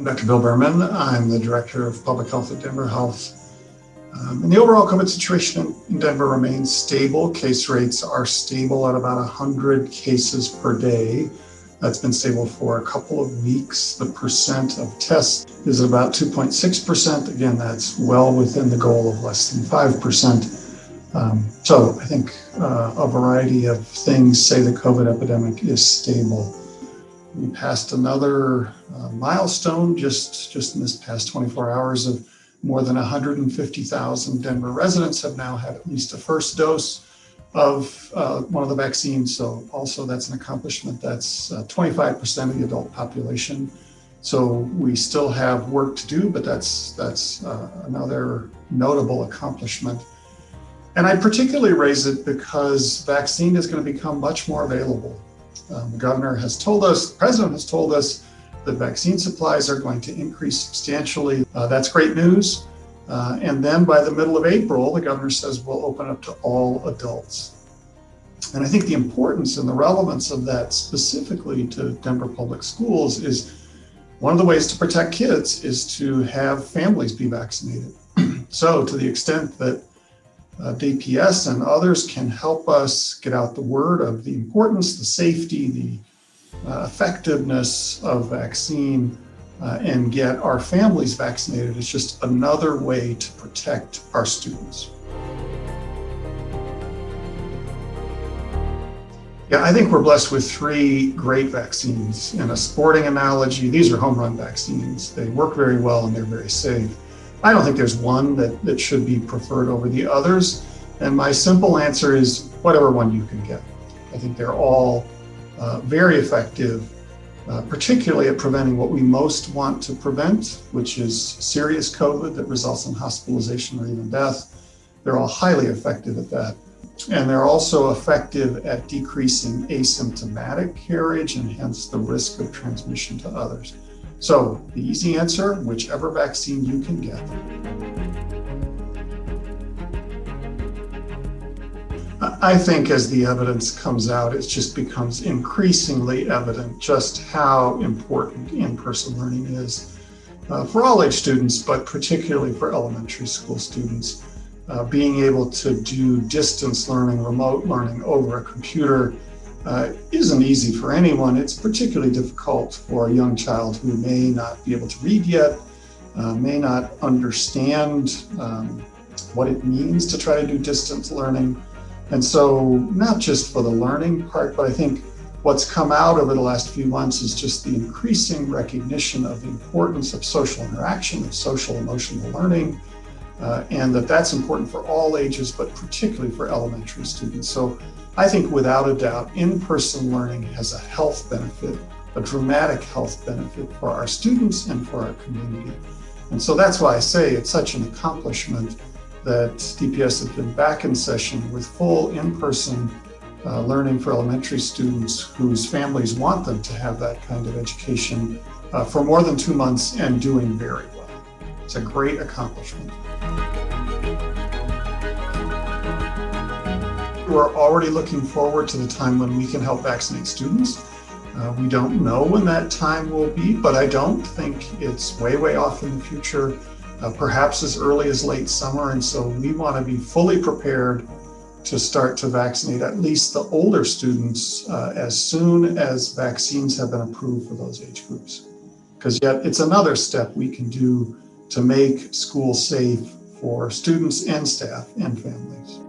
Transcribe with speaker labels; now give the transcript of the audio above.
Speaker 1: I'm Dr. Bill Burman. I'm the Director of Public Health at Denver Health. And the overall COVID situation in Denver remains stable. Case rates are stable at about 100 cases per day. That's been stable for a couple of weeks. The percent of tests is about 2.6%. Again, that's well within the goal of less than 5%. So I think a variety of things say the COVID epidemic is stable. We passed another milestone just in this past 24 hours of more than 150,000 Denver residents have now had at least a first dose of one of the vaccines. So also that's an accomplishment. That's 25% of the adult population. So we still have work to do, but that's another notable accomplishment. And I particularly raise it because vaccine is going to become much more available. The governor has told us, the president has told us that vaccine supplies are going to increase substantially. That's great news. And then by the middle of April, the governor says we'll open up to all adults. And I think the importance and the relevance of that specifically to Denver public schools is one of the ways to protect kids is to have families be vaccinated. So to the extent that DPS and others can help us get out the word of the importance, the safety, the effectiveness of vaccine and get our families vaccinated. It's just another way to protect our students. Yeah, I think we're blessed with three great vaccines. In a sporting analogy, these are home run vaccines. They work very well and they're very safe. I don't think there's one that should be preferred over the others. And my simple answer is whatever one you can get. I think they're all very effective, particularly at preventing what we most want to prevent, which is serious COVID that results in hospitalization or even death. They're all highly effective at that. And they're also effective at decreasing asymptomatic carriage and hence the risk of transmission to others. So the easy answer, whichever vaccine you can get. I think as the evidence comes out, it just becomes increasingly evident just how important in-person learning is for all age students, but particularly for elementary school students. Being able to do distance learning, remote learning over a computer isn't easy for anyone. It's particularly difficult for a young child who may not be able to read yet, may not understand what it means to try to do distance learning. And so not just for the learning part, but I think what's come out over the last few months is just the increasing recognition of the importance of social interaction, of social emotional learning, and that's important for all ages, but particularly for elementary students. So I think without a doubt, in-person learning has a health benefit, a dramatic health benefit for our students and for our community. And so that's why I say it's such an accomplishment that DPS has been back in session with full in-person learning for elementary students whose families want them to have that kind of education for more than 2 months and doing very well. It's a great accomplishment. We're already looking forward to the time when we can help vaccinate students. We don't know when that time will be, but I don't think it's way off in the future, perhaps as early as late summer. And so we want to be fully prepared to start to vaccinate at least the older students as soon as vaccines have been approved for those age groups. Because yet it's another step we can do to make schools safe for students and staff and families.